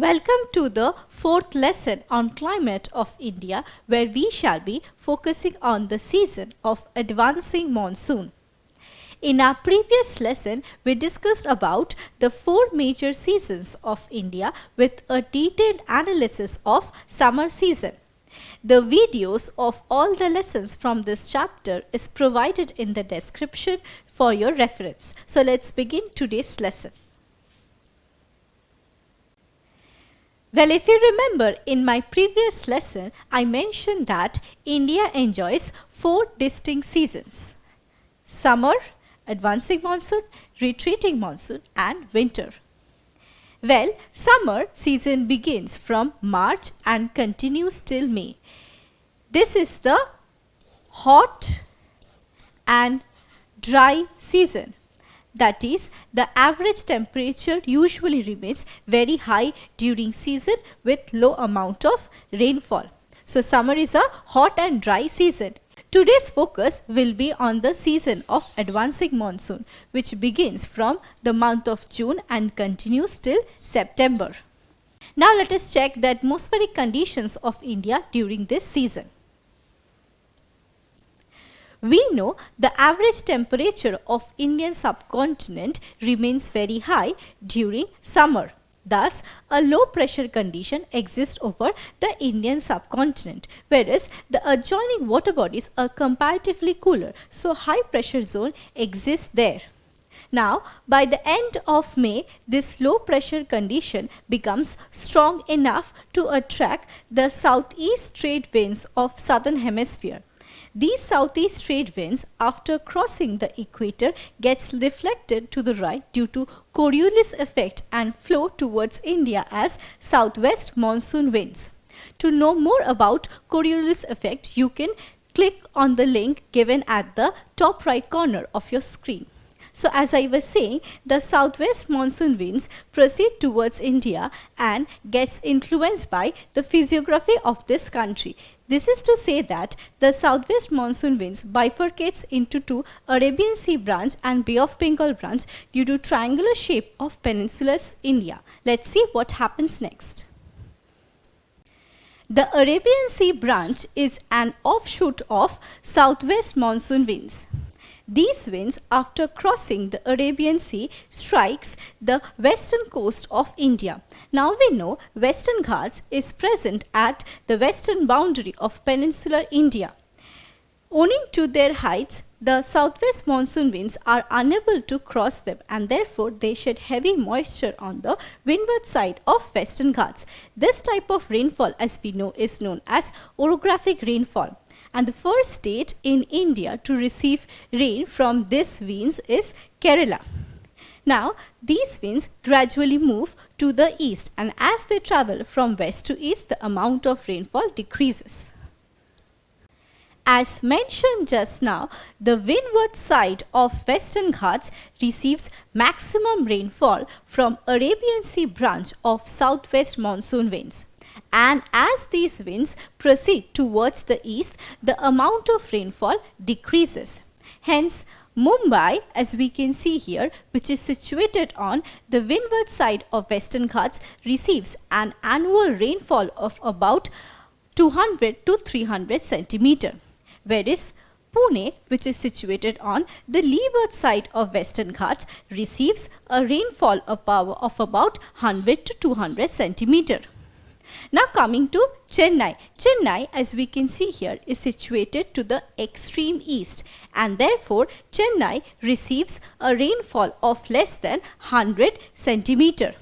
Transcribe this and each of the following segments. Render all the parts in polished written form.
Welcome to the fourth lesson on climate of India, where we shall be focusing on the season of advancing monsoon. In our previous lesson, we discussed about the four major seasons of India with a detailed analysis of summer season. The videos of all the lessons from this chapter is provided in the description for your reference. So let's begin today's lesson. Well, if you remember, in my previous lesson, I mentioned that India enjoys four distinct seasons: summer, advancing monsoon, retreating monsoon, and winter. Well, summer season begins from March and continues till May. This is the hot and dry season. That is, the average temperature usually remains very high during season with low amount of rainfall. So summer is a hot and dry season. Today's focus will be on the season of advancing monsoon, which begins from the month of June and continues till September. Now let us check the atmospheric conditions of India during this season. We know the average temperature of Indian subcontinent remains very high during summer. Thus, a low pressure condition exists over the Indian subcontinent, whereas the adjoining water bodies are comparatively cooler, so high pressure zone exists there. Now, by the end of May, this low pressure condition becomes strong enough to attract the southeast trade winds of southern hemisphere. These southeast trade winds, after crossing the equator, gets deflected to the right due to Coriolis effect and flow towards India as southwest monsoon winds. To know more about Coriolis effect, you can click on the link given at the top right corner of your screen. So as I was saying, the southwest monsoon winds proceed towards India and gets influenced by the physiography of this country. This is to say that the southwest monsoon winds bifurcates into two Arabian Sea branch and Bay of Bengal branch due to triangular shape of peninsular India. Let's see what happens next. The Arabian Sea branch is an offshoot of southwest monsoon winds. These winds, after crossing the Arabian Sea, strikes the western coast of India. Now we know Western Ghats is present at the western boundary of peninsular India. Owing to their heights, the southwest monsoon winds are unable to cross them, and therefore they shed heavy moisture on the windward side of Western Ghats. This type of rainfall, as we know, is known as orographic rainfall. And the first state in India to receive rain from these winds is Kerala. Now, these winds gradually move to the east, and as they travel from west to east, the amount of rainfall decreases. As mentioned just now, the windward side of Western Ghats receives maximum rainfall from Arabian Sea branch of southwest monsoon winds. And as these winds proceed towards the east, the amount of rainfall decreases. Hence, Mumbai, as we can see here, which is situated on the windward side of Western Ghats, receives an annual rainfall of about 200 to 300 centimeter. Whereas Pune, which is situated on the leeward side of Western Ghats, receives a rainfall of about 100 to 200 centimeter. Now coming to Chennai. Chennai, as we can see here, is situated to the extreme east, and therefore Chennai receives a rainfall of less than 100 centimeter.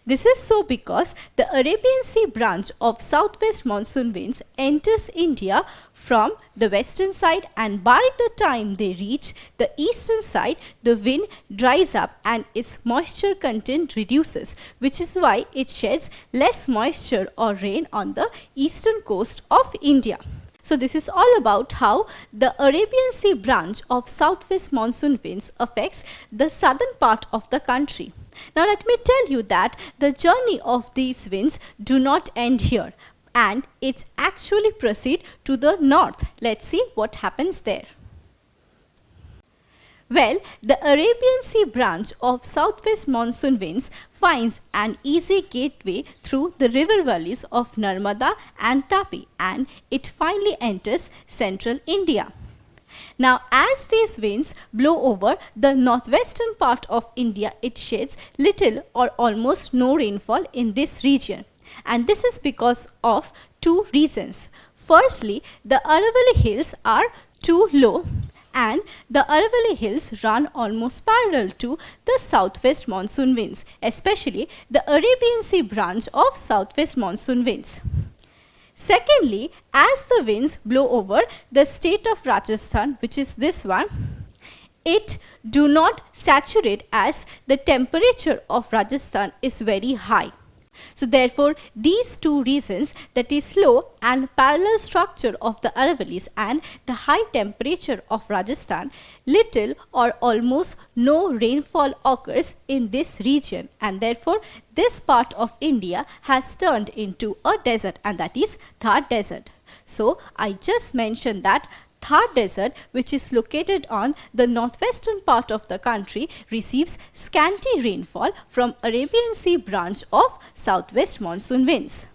This is so because the Arabian Sea branch of southwest monsoon winds enters India from the western side, and by the time they reach the eastern side, the wind dries up and its moisture content reduces, which is why it sheds less moisture or rain on the eastern coast of India. So this is all about how the Arabian Sea branch of southwest monsoon winds affects the southern part of the country. Now let me tell you that the journey of these winds do not end here, and it actually proceed to the north. Let's see what happens there. Well, the Arabian Sea branch of southwest monsoon winds finds an easy gateway through the river valleys of Narmada and Tapi, and it finally enters central India. Now, as these winds blow over the northwestern part of India, it sheds little or almost no rainfall in this region. And this is because of two reasons. Firstly, the Aravalli hills are too low, and the Aravalli hills run almost parallel to the southwest monsoon winds, especially the Arabian Sea branch of southwest monsoon winds. Secondly, as the winds blow over the state of Rajasthan, which is this one, it do not saturate as the temperature of Rajasthan is very high. So therefore, these two reasons, that is slow and parallel structure of the Aravallis and the high temperature of Rajasthan, little or almost no rainfall occurs in this region, and therefore this part of India has turned into a desert, and that is Thar desert. So I just mentioned that Thar desert, which is located on the northwestern part of the country, receives scanty rainfall from Arabian Sea branch of southwest monsoon winds.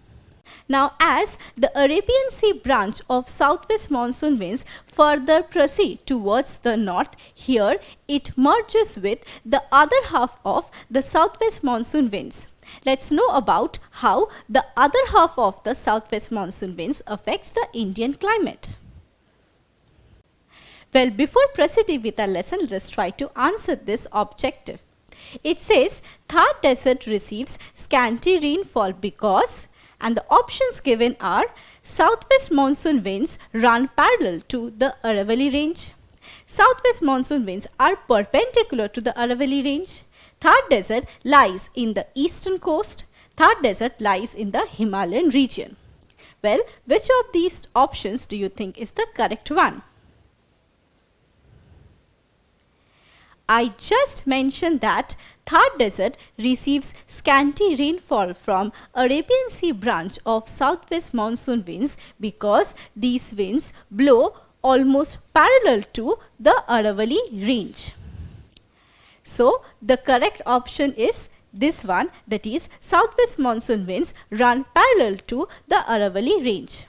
Now, as the Arabian Sea branch of southwest monsoon winds further proceed towards the north, here it merges with the other half of the southwest monsoon winds. Let's know about how the other half of the southwest monsoon winds affects the Indian climate. Well, before proceeding with our lesson, let us try to answer this objective. It says Thar desert receives scanty rainfall because, and the options given are, southwest monsoon winds run parallel to the Aravalli range. Southwest monsoon winds are perpendicular to the Aravalli range. Thar desert lies in the eastern coast. Thar desert lies in the Himalayan region. Well, which of these options do you think is the correct one? I just mentioned that Thar desert receives scanty rainfall from Arabian Sea branch of southwest monsoon winds because these winds blow almost parallel to the Aravalli range. So the correct option is this one, that is southwest monsoon winds run parallel to the Aravalli range.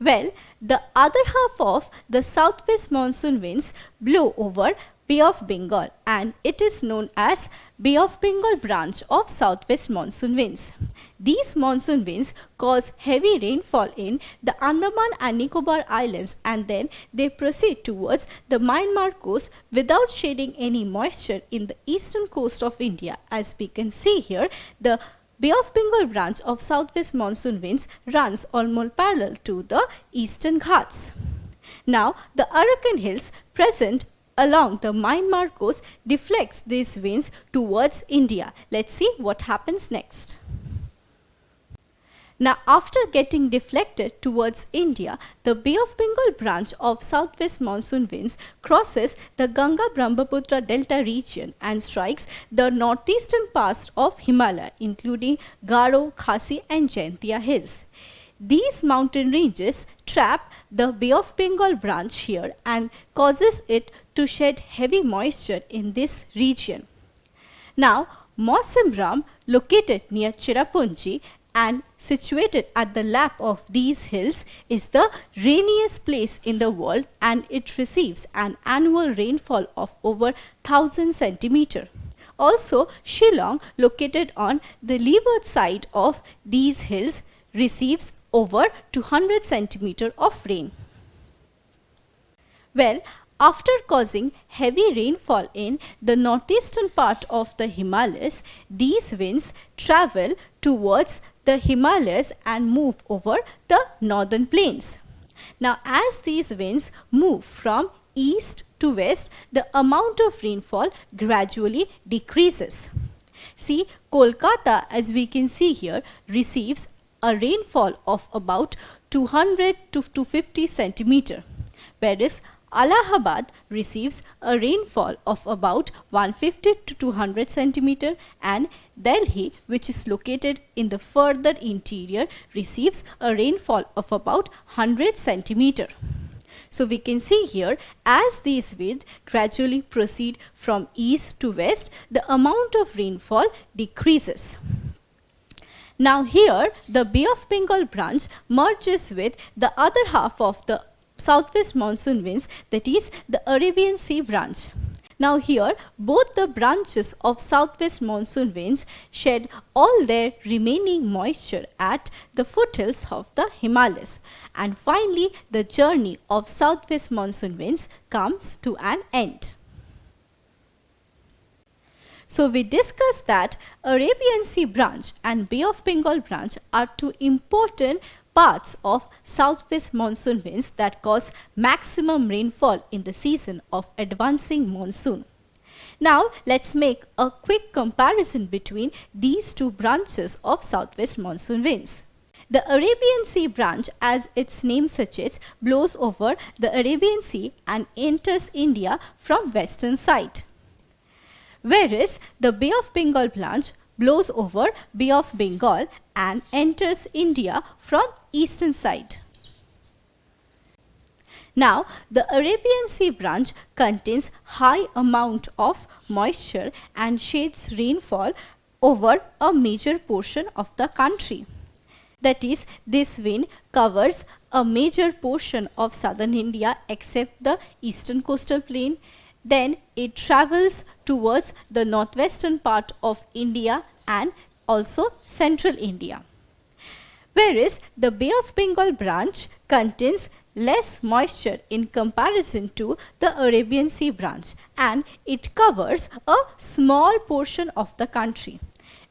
Well, the other half of the southwest monsoon winds blow over Bay of Bengal, and it is known as Bay of Bengal branch of southwest monsoon winds. These monsoon winds cause heavy rainfall in the Andaman and Nicobar Islands, and then they proceed towards the Myanmar coast without shedding any moisture in the eastern coast of India. As we can see here, the Bay of Bengal branch of southwest monsoon winds runs almost parallel to the eastern Ghats. Now, the Arakan hills present along the Myanmar coast deflects these winds towards India. Let's see what happens next. Now, after getting deflected towards India, the Bay of Bengal branch of southwest monsoon winds crosses the Ganga-Brahmaputra delta region and strikes the northeastern parts of Himalaya, including Garo, Khasi and Jaintia hills. These mountain ranges trap the Bay of Bengal branch here and causes it to shed heavy moisture in this region. Now, Monsoon, located near Cherrapunji and situated at the lap of these hills, is the rainiest place in the world, and it receives an annual rainfall of over 1000 centimeters. Also, Shillong, located on the leeward side of these hills, receives over 200 centimeters of rain. Well, after causing heavy rainfall in the northeastern part of the Himalayas, these winds travel towards the Himalayas and move over the northern plains. Now, as these winds move from east to west, the amount of rainfall gradually decreases. See, Kolkata, as we can see here, receives a rainfall of about 200 to 250 centimeters, whereas Allahabad receives a rainfall of about 150 to 200 centimeters, and Delhi, which is located in the further interior, receives a rainfall of about 100 centimeters. So we can see here, as these winds gradually proceed from east to west, the amount of rainfall decreases. Now here the Bay of Bengal branch merges with the other half of the southwest monsoon winds, that is the Arabian Sea branch. Now here both the branches of southwest monsoon winds shed all their remaining moisture at the foothills of the Himalayas, and finally the journey of southwest monsoon winds comes to an end. So we discussed that Arabian Sea branch and Bay of Bengal branch are two important parts of southwest monsoon winds that cause maximum rainfall in the season of advancing monsoon. Now let's make a quick comparison between these two branches of southwest monsoon winds. The Arabian Sea branch, as its name suggests, blows over the Arabian Sea and enters India from western side, whereas the Bay of Bengal branch blows over Bay of Bengal and enters India from eastern side. Now the Arabian Sea branch contains high amount of moisture and sheds rainfall over a major portion of the country. That is, this wind covers a major portion of southern India except the eastern coastal plain. Then it travels towards the northwestern part of India and also central India. Whereas the Bay of Bengal branch contains less moisture in comparison to the Arabian Sea branch, and it covers a small portion of the country.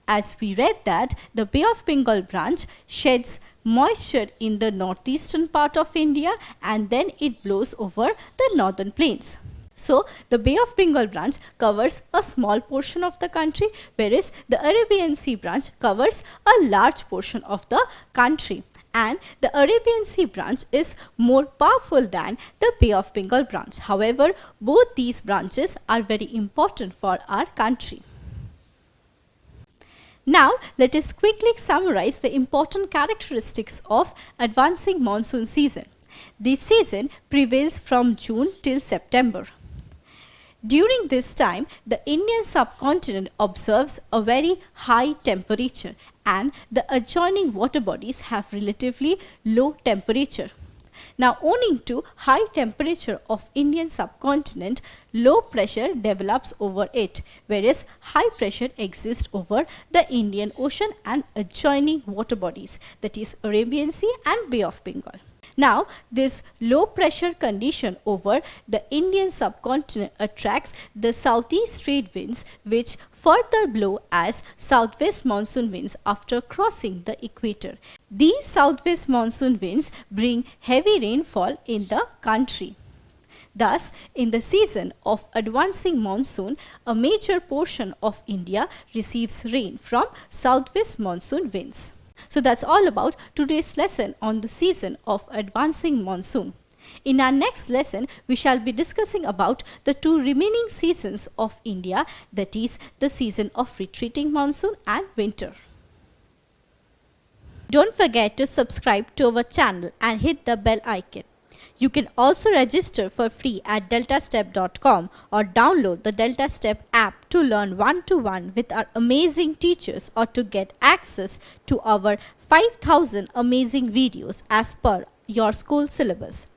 As we read that the Bay of Bengal branch sheds moisture in the northeastern part of India and then it blows over the northern plains. So the Bay of Bengal branch covers a small portion of the country, whereas the Arabian Sea branch covers a large portion of the country. And the Arabian Sea branch is more powerful than the Bay of Bengal branch. However, both these branches are very important for our country. Now let us quickly summarize the important characteristics of advancing monsoon season. This season prevails from June till September. During this time, the Indian subcontinent observes a very high temperature and the adjoining water bodies have relatively low temperature. Now, owing to high temperature of Indian subcontinent, low pressure develops over it, whereas high pressure exists over the Indian Ocean and adjoining water bodies, that is Arabian Sea and Bay of Bengal. Now, this low pressure condition over the Indian subcontinent attracts the southeast trade winds, which further blow as southwest monsoon winds after crossing the equator. These southwest monsoon winds bring heavy rainfall in the country. Thus, in the season of advancing monsoon, a major portion of India receives rain from southwest monsoon winds. So that's all about today's lesson on the season of advancing monsoon. In our next lesson, we shall be discussing about the two remaining seasons of India, that is the season of retreating monsoon and winter. Don't forget to subscribe to our channel and hit the bell icon. You can also register for free at DeltaStep.com or download the DeltaStep app to learn one-to-one with our amazing teachers or to get access to our 5,000 amazing videos as per your school syllabus.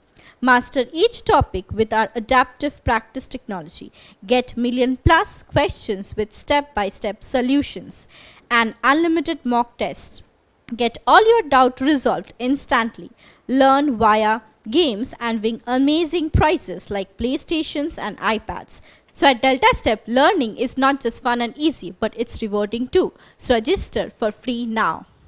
Master each topic with our adaptive practice technology. Get million-plus questions with step-by-step solutions and unlimited mock tests. Get all your doubt resolved instantly. Learn via games and win amazing prizes like PlayStations and iPads. So at DeltaStep, learning is not just fun and easy, but it's rewarding too. So register for free now.